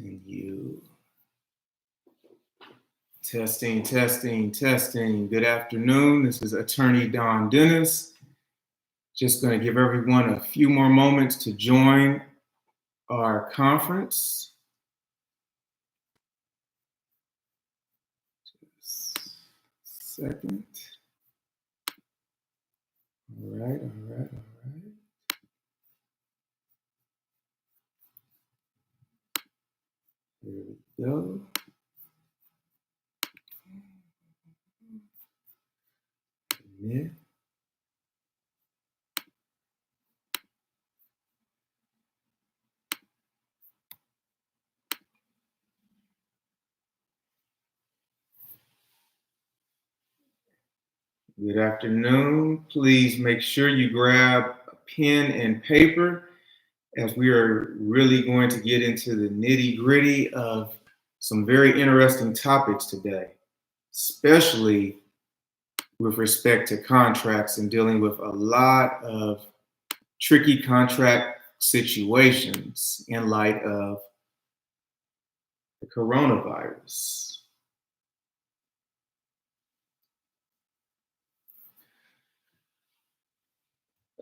Continue. Testing, testing, testing. Good afternoon. This is Attorney Don Dennis. Just going to give everyone a few more moments to join our conference. Just a second. All right. Here we go. Yeah. Good afternoon. Please make sure you grab a pen and paper as we are really going to get into the nitty-gritty of some very interesting topics today, especially with respect to contracts and dealing with a lot of tricky contract situations in light of the coronavirus.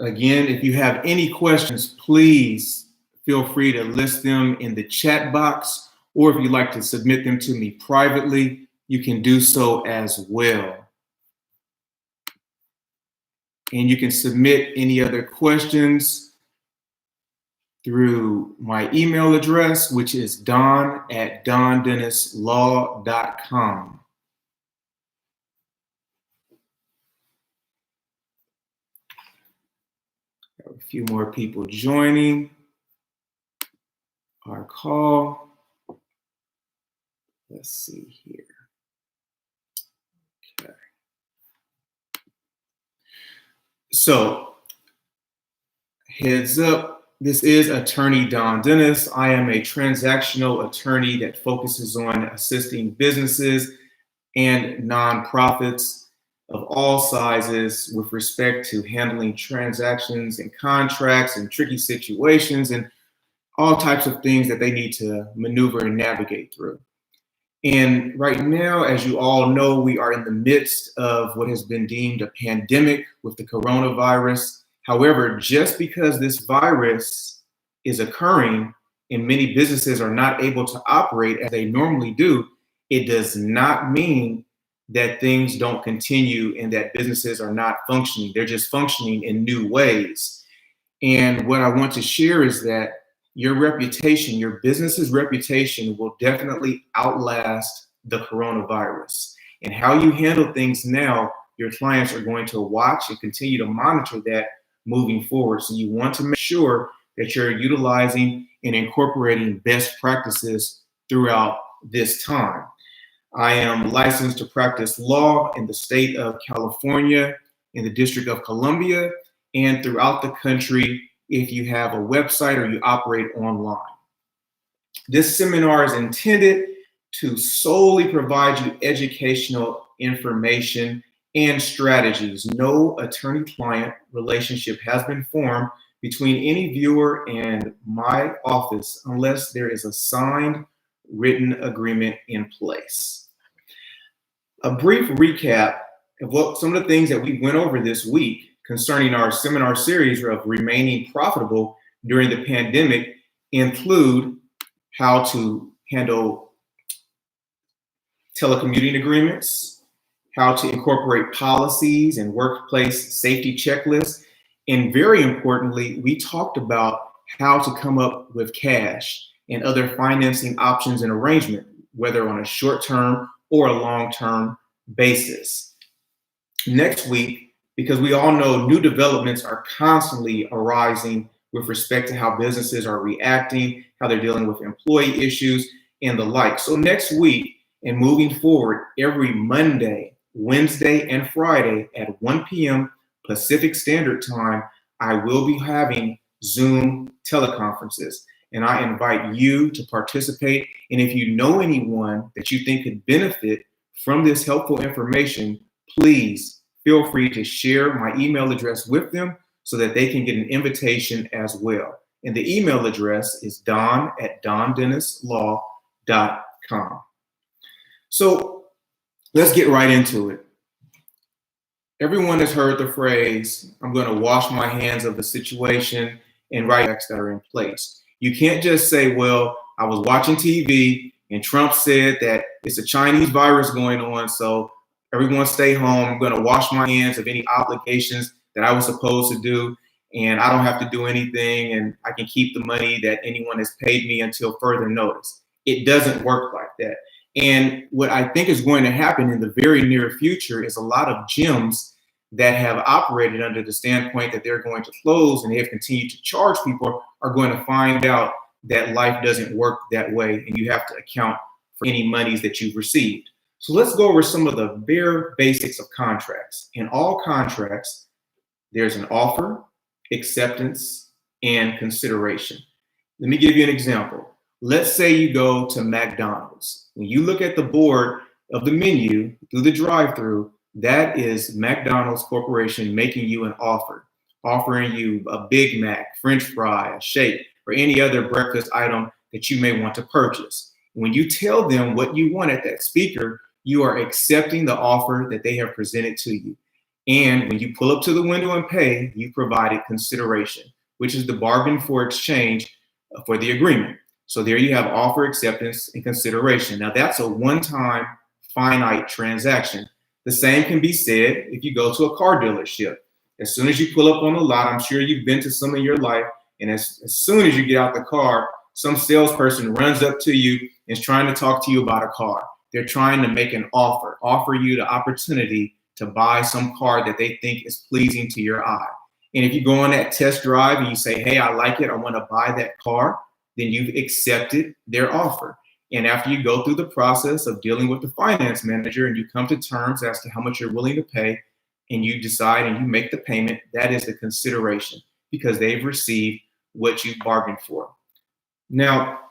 Again, if you have any questions, please feel free to list them in the chat box, or if you'd like to submit them to me privately, you can do so as well. And you can submit any other questions through my email address, which is don@dondennislaw.com. A few more people joining our call. Let's see here. Okay. So, heads up, this is Attorney Don Dennis. I am a transactional attorney that focuses on assisting businesses and nonprofits of all sizes with respect to handling transactions and contracts and tricky situations and all types of things that they need to maneuver and navigate through. And right now, as you all know, we are in the midst of what has been deemed a pandemic with the coronavirus. However, just because this virus is occurring and many businesses are not able to operate as they normally do, it does not mean that things don't continue and that businesses are not functioning. They're just functioning in new ways. And what I want to share is that your reputation, your business's reputation will definitely outlast the coronavirus. And how you handle things now, your clients are going to watch and continue to monitor that moving forward. So you want to make sure that you're utilizing and incorporating best practices throughout this time. I am licensed to practice law in the state of California, in the District of Columbia, and throughout the country if you have a website or you operate online. This seminar is intended to solely provide you educational information and strategies. No attorney-client relationship has been formed between any viewer and my office unless there is a signed written agreement in place. A brief recap of what some of the things that we went over this week concerning our seminar series of remaining profitable during the pandemic include how to handle telecommuting agreements, how to incorporate policies and workplace safety checklists, and very importantly, we talked about how to come up with cash and other financing options and arrangement, whether on a short-term or a long-term basis. Next week, because we all know new developments are constantly arising with respect to how businesses are reacting, how they're dealing with employee issues, and the like. So next week and moving forward, every Monday, Wednesday, and Friday at 1 p.m. Pacific Standard Time, I will be having Zoom teleconferences. And I invite you to participate. And if you know anyone that you think could benefit from this helpful information, please feel free to share my email address with them so that they can get an invitation as well. And the email address is don@dondennislaw.com. So let's get right into it. Everyone has heard the phrase, I'm going to wash my hands of the situation and rights that are in place. You can't just say, well, I was watching TV and Trump said that it's a Chinese virus going on, so everyone stay home. I'm going to wash my hands of any obligations that I was supposed to do, and I don't have to do anything, and I can keep the money that anyone has paid me until further notice. It doesn't work like that. And what I think is going to happen in the very near future is a lot of gyms that have operated under the standpoint that they're going to close and they have continued to charge people are going to find out that life doesn't work that way and you have to account for any monies that you've received. So let's go over some of the bare basics of contracts. In all contracts, there's an offer, acceptance, and consideration. Let me give you an example. Let's say you go to McDonald's. When you look at the board of the menu through the drive-through, that is McDonald's Corporation making you an offer, offering you a Big Mac, French fry, a shake, or any other breakfast item that you may want to purchase. When you tell them what you want at that speaker, you are accepting the offer that they have presented to you. And when you pull up to the window and pay, you provided consideration, which is the bargain for exchange for the agreement. So there you have offer, acceptance, and consideration. Now that's a one-time finite transaction. The same can be said if you go to a car dealership. As soon as you pull up on the lot, I'm sure you've been to some in your life, and as soon as you get out the car, some salesperson runs up to you and is trying to talk to you about a car. They're trying to make an offer you the opportunity to buy some car that they think is pleasing to your eye. And if you go on that test drive and you say, hey, I like it, I want to buy that car, then you've accepted their offer. And after you go through the process of dealing with the finance manager and you come to terms as to how much you're willing to pay and you decide and you make the payment, that is the consideration because they've received what you bargained for. Now,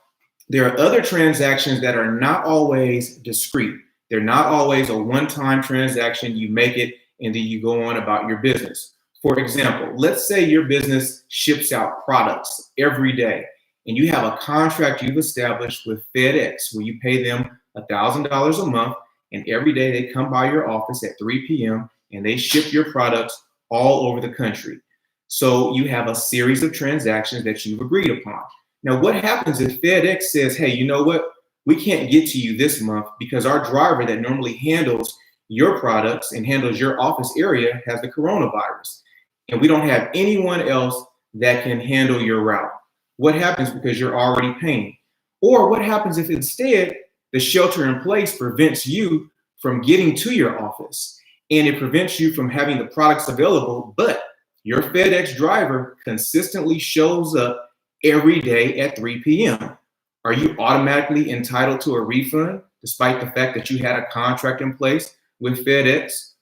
there are other transactions that are not always discrete. They're not always a one-time transaction. You make it and then you go on about your business. For example, let's say your business ships out products every day and you have a contract you've established with FedEx where you pay them $1,000 a month and every day they come by your office at 3 p.m. and they ship your products all over the country. So you have a series of transactions that you've agreed upon. Now, what happens if FedEx says, hey, you know what? We can't get to you this month because our driver that normally handles your products and handles your office area has the coronavirus. And we don't have anyone else that can handle your route. What happens because you're already paying? Or what happens if instead the shelter in place prevents you from getting to your office and it prevents you from having the products available, but your FedEx driver consistently shows up every day at 3 p.m. Are you automatically entitled to a refund despite the fact that you had a contract in place with FedEx?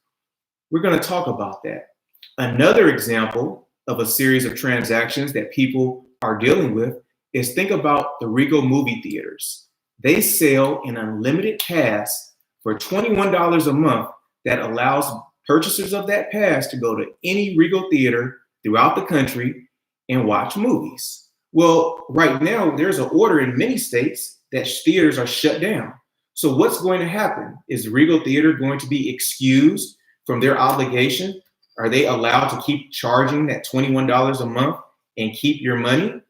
We're going to talk about that. Another example of a series of transactions that people are dealing with is think about the Regal movie theaters. They sell an unlimited pass for $21 a month that allows purchasers of that pass to go to any Regal theater throughout the country and watch movies. Well, right now, there's an order in many states that theaters are shut down. So what's going to happen? Is Regal Theater going to be excused from their obligation? Are they allowed to keep charging that $21 a month and keep your money?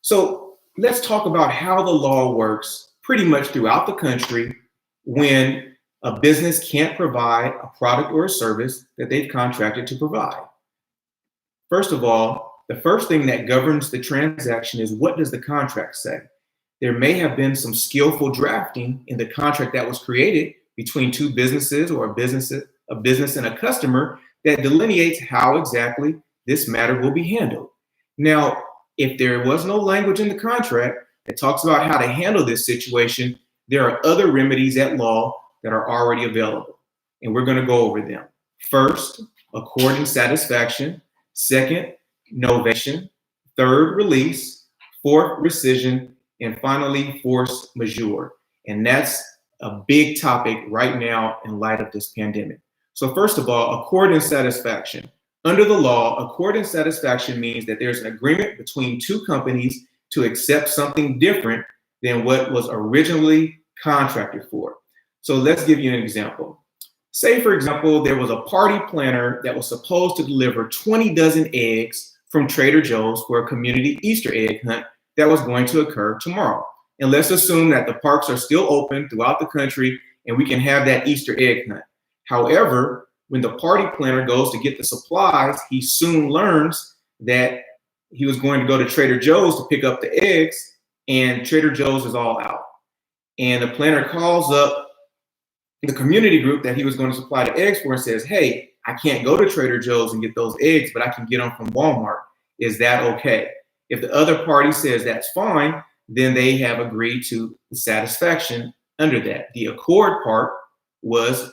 So let's talk about how the law works pretty much throughout the country when a business can't provide a product or a service that they've contracted to provide. First of all, the first thing that governs the transaction is what does the contract say? There may have been some skillful drafting in the contract that was created between two businesses or a business and a customer that delineates how exactly this matter will be handled. Now, if there was no language in the contract that talks about how to handle this situation, there are other remedies at law that are already available, and we're going to go over them. First, according satisfaction. Second, novation. Third, release. Fourth, rescission. And finally, force majeure. And that's a big topic right now in light of this pandemic. So first of all, accord and satisfaction. Under the law, accord and satisfaction means that there's an agreement between two companies to accept something different than what was originally contracted for. So let's give you an example. Say, for example, there was a party planner that was supposed to deliver 20 dozen eggs from Trader Joe's for a community Easter egg hunt that was going to occur tomorrow. And let's assume that the parks are still open throughout the country and we can have that Easter egg hunt. However, when the party planner goes to get the supplies, he soon learns that he was going to go to Trader Joe's to pick up the eggs, and Trader Joe's is all out. And the planner calls up the community group that he was going to supply the eggs for and says, hey, I can't go to Trader Joe's and get those eggs, but I can get them from Walmart. Is that okay? If the other party says that's fine, then they have agreed to the satisfaction under that. The accord part was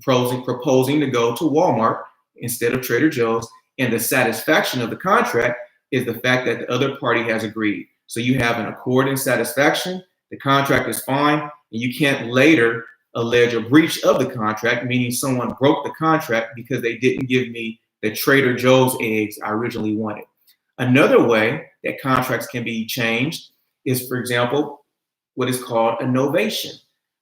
proposing to go to Walmart instead of Trader Joe's, and the satisfaction of the contract is the fact that the other party has agreed. So you have an accord and satisfaction, the contract is fine, and you can't later allege a breach of the contract, meaning someone broke the contract because they didn't give me the Trader Joe's eggs I originally wanted. Another way that contracts can be changed is, for example, what is called a novation.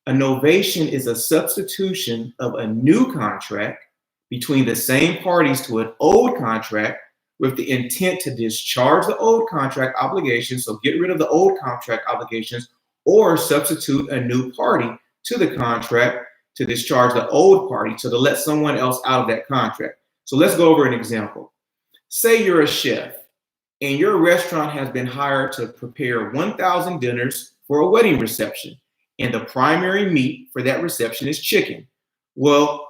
A novation is a substitution of a new contract between the same parties to an old contract with the intent to discharge the old contract obligations, so get rid of the old contract obligations, or substitute a new party to the contract to discharge the old party, to let someone else out of that contract. So let's go over an example. Say you're a chef and your restaurant has been hired to prepare 1,000 dinners for a wedding reception, and the primary meat for that reception is chicken. Well,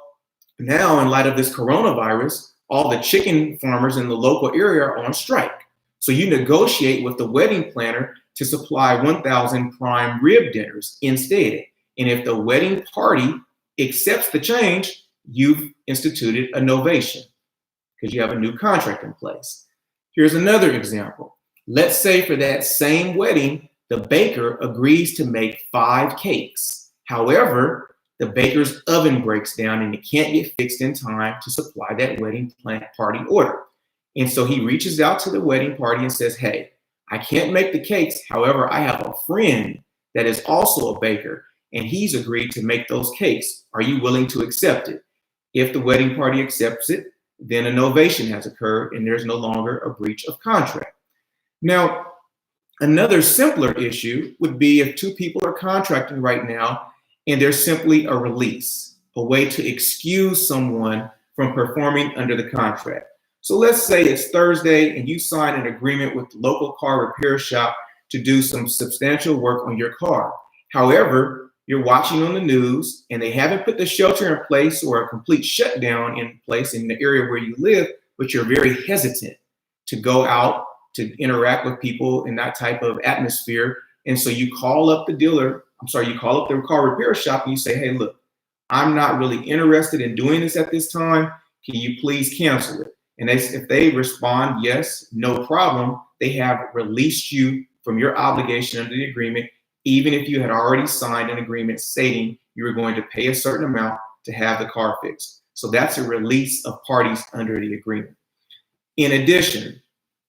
now in light of this coronavirus, all the chicken farmers in the local area are on strike. So you negotiate with the wedding planner to supply 1,000 prime rib dinners instead. And if the wedding party accepts the change, you've instituted a novation because you have a new contract in place. Here's another example. Let's say for that same wedding, the baker agrees to make 5 cakes. However, the baker's oven breaks down and it can't get fixed in time to supply that wedding party order. And so he reaches out to the wedding party and says, hey, I can't make the cakes. However, I have a friend that is also a baker, and he's agreed to make those cakes. Are you willing to accept it? If the wedding party accepts it, then a novation has occurred and there's no longer a breach of contract. Now, another simpler issue would be if two people are contracting right now and there's simply a release, a way to excuse someone from performing under the contract. So let's say it's Thursday and you sign an agreement with the local car repair shop to do some substantial work on your car. However, you're watching on the news and they haven't put the shelter in place or a complete shutdown in place in the area where you live, but you're very hesitant to go out to interact with people in that type of atmosphere. And so you call up the you call up the car repair shop and you say, hey, look, I'm not really interested in doing this at this time. Can you please cancel it? And if they respond, yes, no problem, they have released you from your obligation under the agreement, even if you had already signed an agreement stating you were going to pay a certain amount to have the car fixed. So that's a release of parties under the agreement. In addition,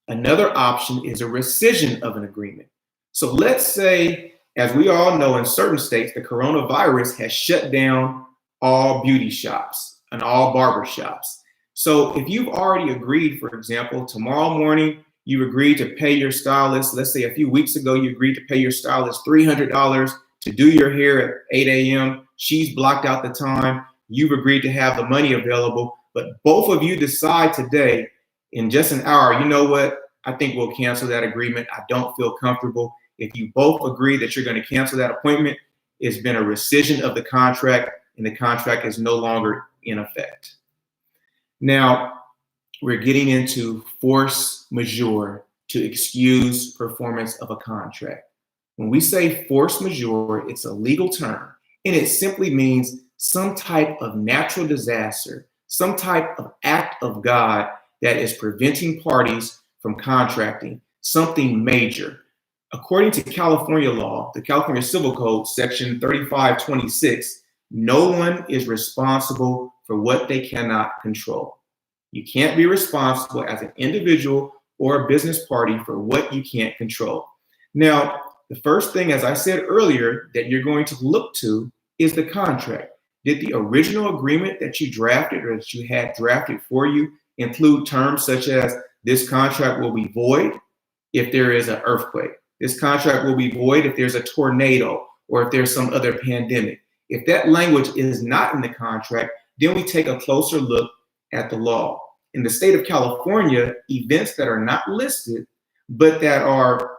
another option is a rescission of an agreement. So let's say, as we all know, in certain states, the coronavirus has shut down all beauty shops and all barber shops. So if you've already agreed, for example, tomorrow morning, you agreed to pay your stylist, let's say a few weeks ago, you agreed to pay your stylist $300 to do your hair at 8 a.m. She's blocked out the time. You've agreed to have the money available, but both of you decide today in just an hour, you know what? I think we'll cancel that agreement. I don't feel comfortable. If you both agree that you're going to cancel that appointment, it's been a rescission of the contract and the contract is no longer in effect. Now, we're getting into force majeure to excuse performance of a contract. When we say force majeure, it's a legal term, and it simply means some type of natural disaster, some type of act of God that is preventing parties from contracting, something major. According to California law, the California Civil Code, section 3526, no one is responsible for what they cannot control. You can't be responsible as an individual or a business party for what you can't control. Now, the first thing, as I said earlier, that you're going to look to is the contract. Did the original agreement that you drafted or that you had drafted for you include terms such as this contract will be void if there is an earthquake? This contract will be void if there's a tornado or if there's some other pandemic. If that language is not in the contract, then we take a closer look at the law. In the state of California, events that are not listed, but that are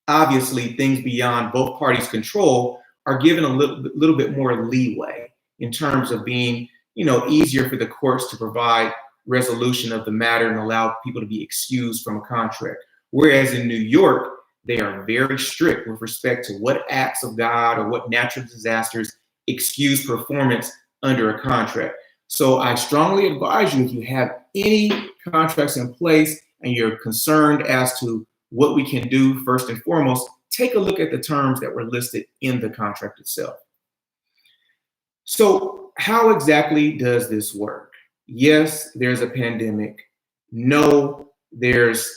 obviously things beyond both parties' control, are given a little bit more leeway in terms of being, easier for the courts to provide resolution of the matter and allow people to be excused from a contract. Whereas in New York, they are very strict with respect to what acts of God or what natural disasters excuse performance under a contract. So I strongly advise you, if you have any contracts in place and you're concerned as to what we can do, first and foremost, take a look at the terms that were listed in the contract itself. So how exactly does this work? Yes, there's a pandemic. No, there's,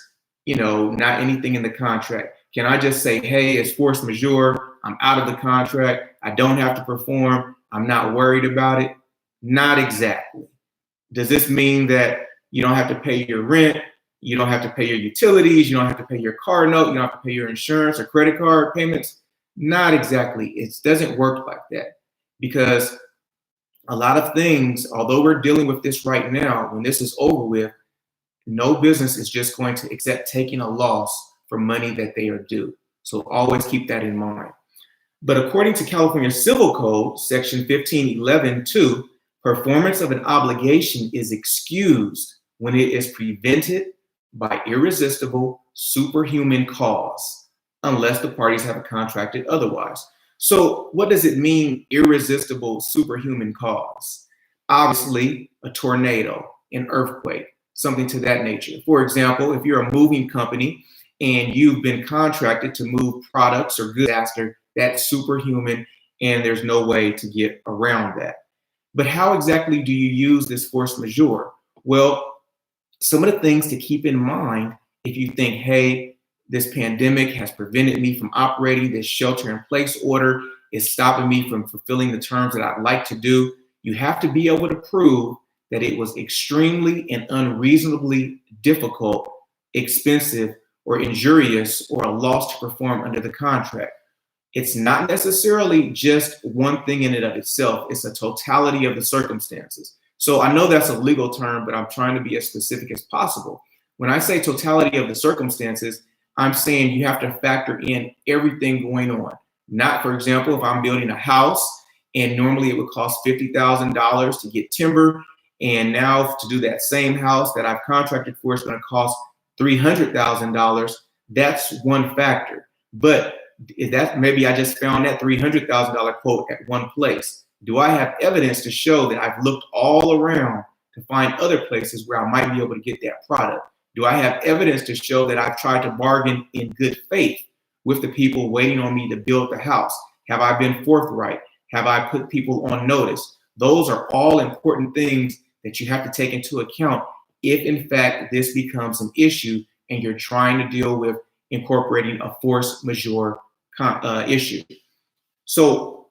not anything in the contract. Can I just say, hey, it's force majeure, I'm out of the contract, I don't have to perform, I'm not worried about it? Not exactly. Does this mean that you don't have to pay your rent, you don't have to pay your utilities, you don't have to pay your car note, you don't have to pay your insurance or credit card payments? Not exactly. It doesn't work like that, because a lot of things, although we're dealing with this right now, when this is over with, no business is just going to accept taking a loss for money that they are due. So always keep that in mind. But according to California Civil Code, Section 1511(2), performance of an obligation is excused when it is prevented by irresistible, superhuman cause, unless the parties have contracted otherwise. So what does it mean, irresistible, superhuman cause? Obviously, a tornado, an earthquake, something to that nature. For example, if you're a moving company and you've been contracted to move products or goods faster, that's superhuman, and there's no way to get around that. But how exactly do you use this force majeure? Well, some of the things to keep in mind if you think, hey, this pandemic has prevented me from operating, this shelter-in-place order is stopping me from fulfilling the terms that I'd like to do, you have to be able to prove that it was extremely and unreasonably difficult, expensive, or injurious, or a loss to perform under the contract. It's not necessarily just one thing in and of itself. It's a totality of the circumstances. So I know that's a legal term, but I'm trying to be as specific as possible. When I say totality of the circumstances, I'm saying you have to factor in everything going on. Not, for example, if I'm building a house and normally it would cost $50,000 to get timber, and now to do that same house that I've contracted for is going to cost $300,000. That's one factor. But is that maybe I just found that $300,000 quote at one place? Do I have evidence to show that I've looked all around to find other places where I might be able to get that product? Do I have evidence to show that I've tried to bargain in good faith with the people waiting on me to build the house? Have I been forthright? Have I put people on notice? Those are all important things that you have to take into account if, in fact, this becomes an issue and you're trying to deal with incorporating a force majeure issue. So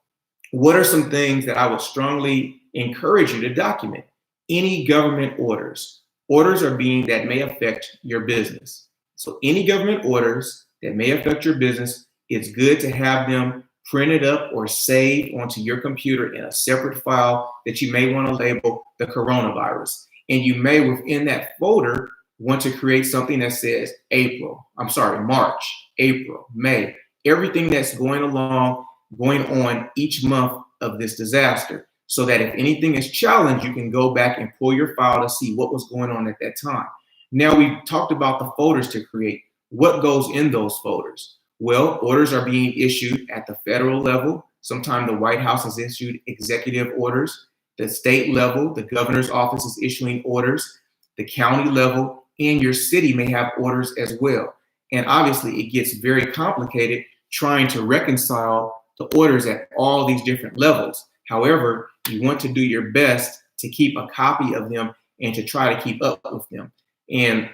what are some things that I would strongly encourage you to document? Any government orders. Orders are being that may affect your business. So any government orders that may affect your business, it's good to have them printed up or saved onto your computer in a separate file that you may want to label the coronavirus. And you may, within that folder, want to create something that says March, April, May, everything that's going on each month of this disaster, so that if anything is challenged, you can go back and pull your file to see what was going on at that time. Now, we talked about the folders to create. What goes in those folders? Well, orders are being issued at the federal level. Sometimes the White House has issued executive orders. The state level, the governor's office is issuing orders. The county level and your city may have orders as well. And obviously, it gets very complicated trying to reconcile the orders at all these different levels. However, you want to do your best to keep a copy of them and to try to keep up with them. And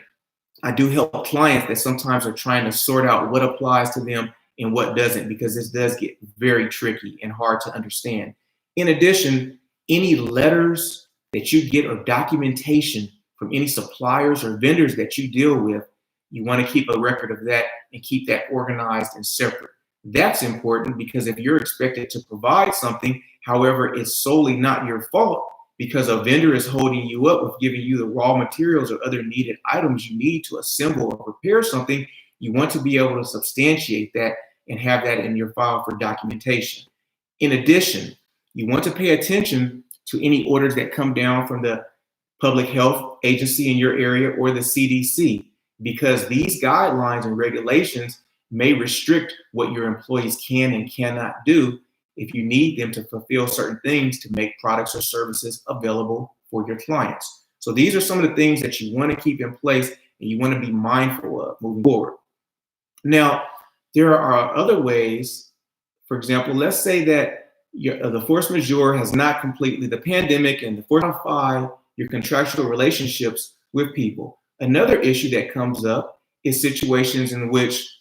I do help clients that sometimes are trying to sort out what applies to them and what doesn't, because this does get very tricky and hard to understand. In addition, any letters that you get or documentation from any suppliers or vendors that you deal with, you want to keep a record of that and keep that organized and separate. That's important because if you're expected to provide something, however, it's solely not your fault because a vendor is holding you up with giving you the raw materials or other needed items you need to assemble or prepare something, you want to be able to substantiate that and have that in your file for documentation. In addition, you want to pay attention to any orders that come down from the public health agency in your area or the CDC, because these guidelines and regulations may restrict what your employees can and cannot do if you need them to fulfill certain things to make products or services available for your clients. So these are some of the things that you want to keep in place and you want to be mindful of moving forward. Now, there are other ways. For example, let's say that the force majeure has not completely, the pandemic and the modify your contractual relationships with people. Another issue that comes up is situations in which,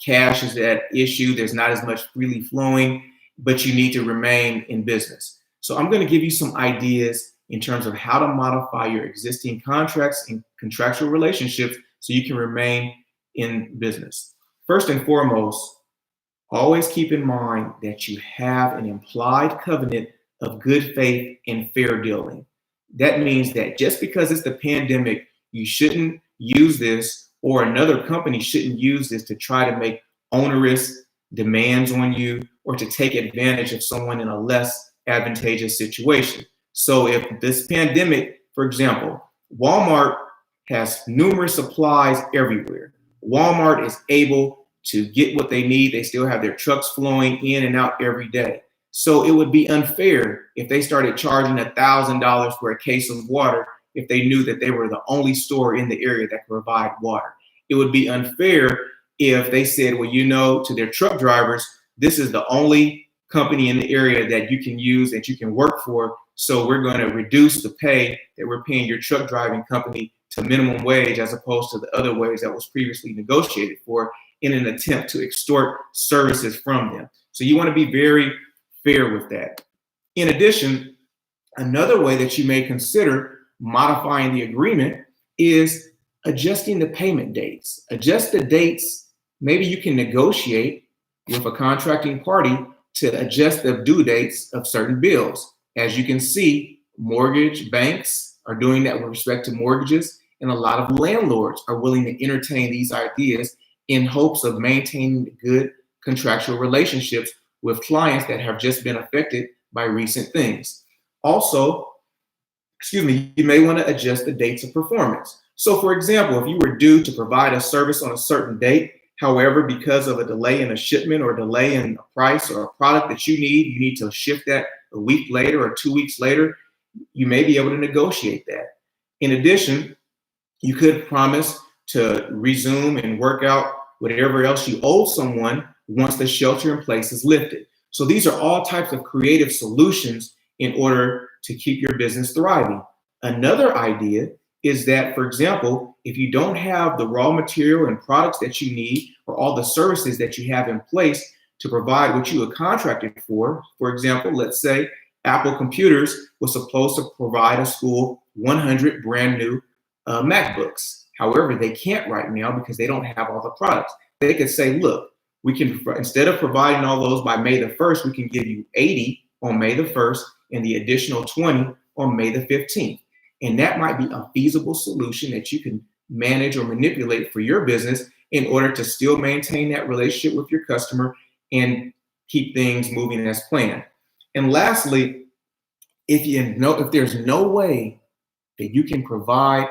cash is at issue. There's not as much freely flowing, but you need to remain in business. So I'm going to give you some ideas in terms of how to modify your existing contracts and contractual relationships so you can remain in business. First and foremost, always keep in mind that you have an implied covenant of good faith and fair dealing. That means that just because it's the pandemic, you shouldn't use this, or another company shouldn't use this to try to make onerous demands on you or to take advantage of someone in a less advantageous situation. So if this pandemic, for example, Walmart has numerous supplies everywhere. Walmart is able to get what they need. They still have their trucks flowing in and out every day. So it would be unfair if they started charging $1,000 for a case of water if they knew that they were the only store in the area that could provide water. It would be unfair if they said, well, to their truck drivers, this is the only company in the area that you can use, that you can work for. So we're going to reduce the pay that we're paying your truck driving company to minimum wage as opposed to the other wage that was previously negotiated for, in an attempt to extort services from them. So you want to be very fair with that. In addition, another way that you may consider modifying the agreement is adjusting the payment dates. Adjust the dates. Maybe you can negotiate with a contracting party to adjust the due dates of certain bills. As you can see, mortgage banks are doing that with respect to mortgages, and a lot of landlords are willing to entertain these ideas in hopes of maintaining good contractual relationships with clients that have just been affected by recent things. Also, you may want to adjust the dates of performance. So for example, if you were due to provide a service on a certain date, however, because of a delay in a shipment or delay in a price or a product that you need to shift that a week later or 2 weeks later, you may be able to negotiate that. In addition, you could promise to resume and work out whatever else you owe someone once the shelter in place is lifted. So these are all types of creative solutions in order to keep your business thriving. Another idea is that, for example, if you don't have the raw material and products that you need or all the services that you have in place to provide what you were contracted for example, let's say Apple Computers was supposed to provide a school 100 brand new MacBooks. However, they can't right now because they don't have all the products. They could say, look, we can, instead of providing all those by May the 1st, we can give you 80 on May the 1st and the additional 20 on May the 15th. And that might be a feasible solution that you can manage or manipulate for your business in order to still maintain that relationship with your customer and keep things moving as planned. And lastly, if there's no way that you can provide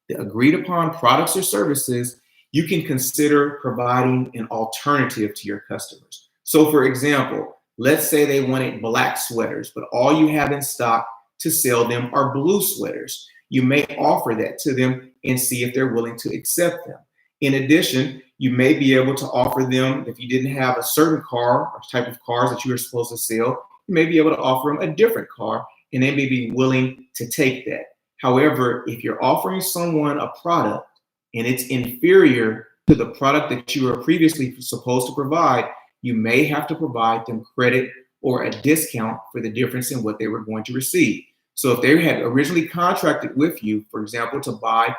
the agreed upon products or services, you can consider providing an alternative to your customers. So for example, let's say they wanted black sweaters, but all you have in stock to sell them are blue sweaters. You may offer that to them and see if they're willing to accept them. In addition, you may be able to offer them, if you didn't have a certain car or type of cars that you were supposed to sell, you may be able to offer them a different car and they may be willing to take that. However, if you're offering someone a product and it's inferior to the product that you were previously supposed to provide, you may have to provide them credit or a discount for the difference in what they were going to receive. So if they had originally contracted with you, for example, to buy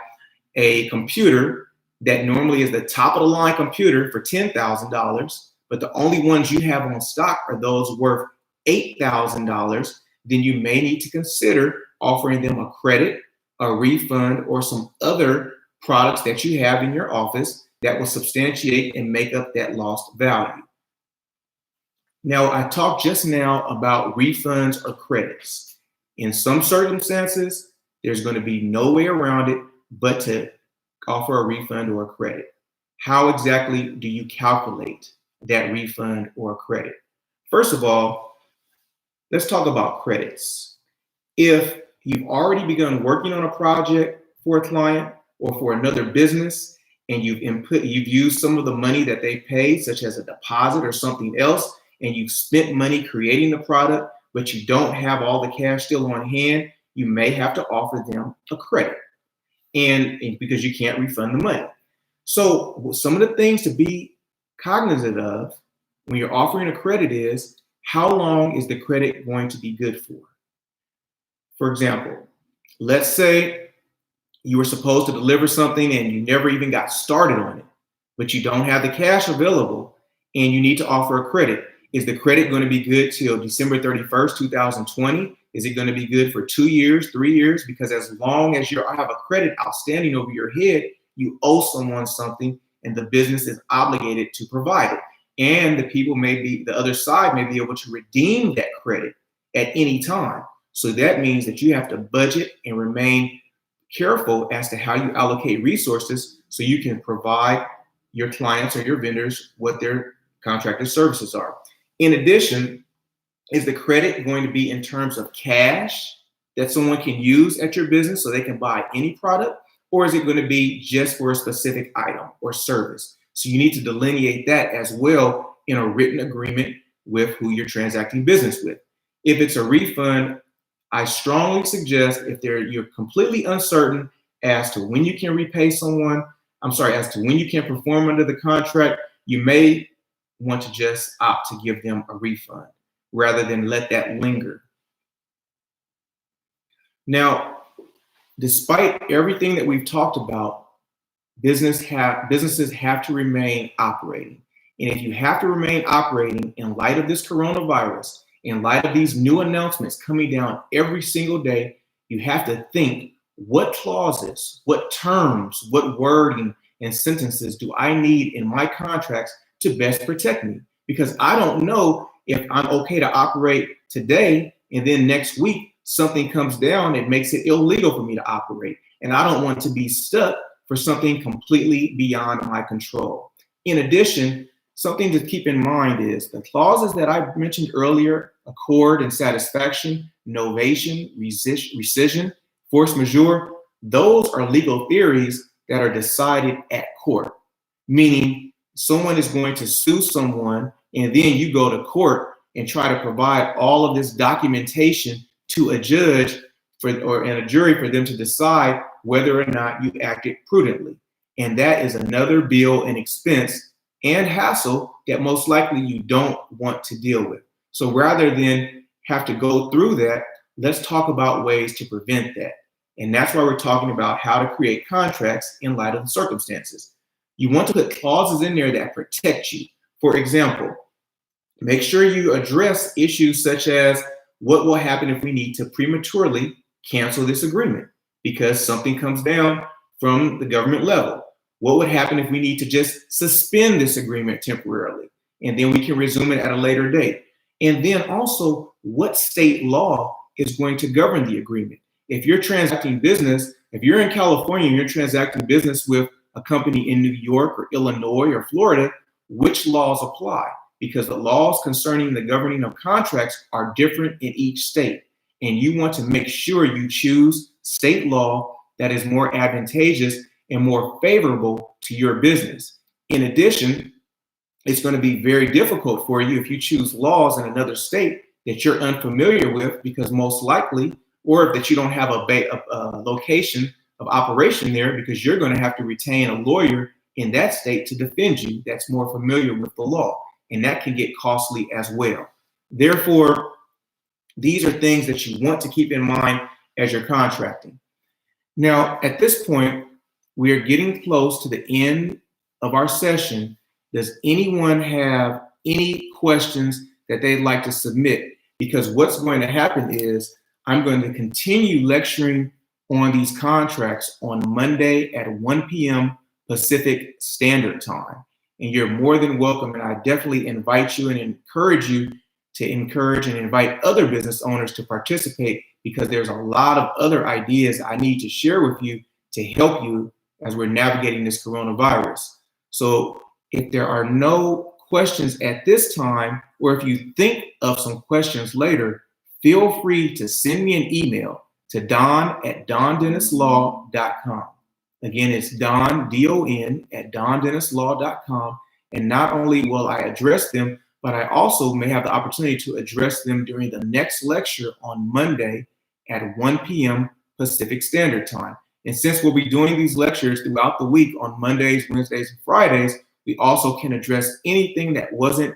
a computer that normally is the top of the line computer for $10,000, but the only ones you have on stock are those worth $8,000, then you may need to consider offering them a credit, a refund, or some other products that you have in your office that will substantiate and make up that lost value. Now, I talked just now about refunds or credits. In some circumstances, there's going to be no way around it but to offer a refund or a credit. How exactly do you calculate that refund or credit? First of all, let's talk about credits. If you've already begun working on a project for a client or for another business, and you've used some of the money that they paid, such as a deposit or something else, and you've spent money creating the product, but you don't have all the cash still on hand, you may have to offer them a credit, and because you can't refund the money. So some of the things to be cognizant of when you're offering a credit is, how long is the credit going to be good for? For example, let's say you were supposed to deliver something and you never even got started on it, but you don't have the cash available and you need to offer a credit. Is the credit going to be good till December 31st, 2020? Is it going to be good for 2 years, 3 years? Because as long as you have a credit outstanding over your head, you owe someone something and the business is obligated to provide it. And the other side may be able to redeem that credit at any time. So that means that you have to budget and remain careful as to how you allocate resources so you can provide your clients or your vendors what their contracted services are. In addition, is the credit going to be in terms of cash that someone can use at your business so they can buy any product, or is it going to be just for a specific item or service? So you need to delineate that as well in a written agreement with who you're transacting business with. If it's a refund, I strongly suggest you're completely uncertain as to when you can repay someone, as to when you can perform under the contract, you may want to just opt to give them a refund rather than let that linger. Now, despite everything that we've talked about, businesses have to remain operating. And if you have to remain operating in light of this coronavirus, in light of these new announcements coming down every single day, you have to think, what clauses, what terms, what wording and sentences do I need in my contracts to best protect me? Because I don't know if I'm okay to operate today and then next week something comes down that makes it illegal for me to operate. And I don't want to be stuck for something completely beyond my control. In addition, something to keep in mind is the clauses that I mentioned earlier: accord and satisfaction, novation, rescission, force majeure. Those are legal theories that are decided at court, meaning someone is going to sue someone and then you go to court and try to provide all of this documentation to a judge and a jury for them to decide whether or not you acted prudently. And that is another bill and expense and hassle that most likely you don't want to deal with. So rather than have to go through that, let's talk about ways to prevent that. And that's why we're talking about how to create contracts in light of the circumstances. You want to put clauses in there that protect you. For example, make sure you address issues such as what will happen if we need to prematurely cancel this agreement because something comes down from the government level. What would happen if we need to just suspend this agreement temporarily and then we can resume it at a later date? And then also, what state law is going to govern the agreement? If you're transacting business, if you're in California and you're transacting business with a company in New York or Illinois or Florida, which laws apply? Because the laws concerning the governing of contracts are different in each state. And you want to make sure you choose state law that is more advantageous and more favorable to your business. In addition, it's going to be very difficult for you if you choose laws in another state that you're unfamiliar with, because most likely or that you don't have a location of operation there, because you're going to have to retain a lawyer in that state to defend you that's more familiar with the law, and that can get costly as well. Therefore, these are things that you want to keep in mind as you're contracting. Now, at this point, we are getting close to the end of our session. Does anyone have any questions that they'd like to submit? Because what's going to happen is I'm going to continue lecturing on these contracts on Monday at 1 p.m. Pacific Standard Time. And you're more than welcome. And I definitely invite you and encourage you to encourage and invite other business owners to participate, because there's a lot of other ideas I need to share with you to help you as we're navigating this coronavirus. So if there are no questions at this time, or if you think of some questions later, feel free to send me an email to don@dondennislaw.com. Again, it's Don, D-O-N, at dondennislaw.com. And not only will I address them, but I also may have the opportunity to address them during the next lecture on Monday at 1 p.m. Pacific Standard Time. And since we'll be doing these lectures throughout the week on Mondays, Wednesdays, and Fridays, we also can address anything that wasn't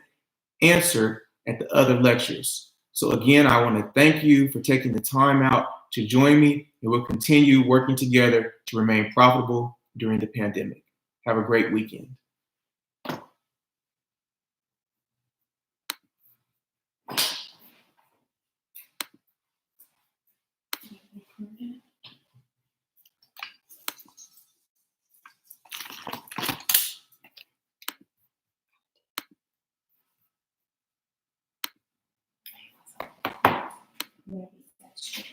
answered at the other lectures. So again, I want to thank you for taking the time out to join me, and we'll continue working together to remain profitable during the pandemic. Have a great weekend. Maybe that's true.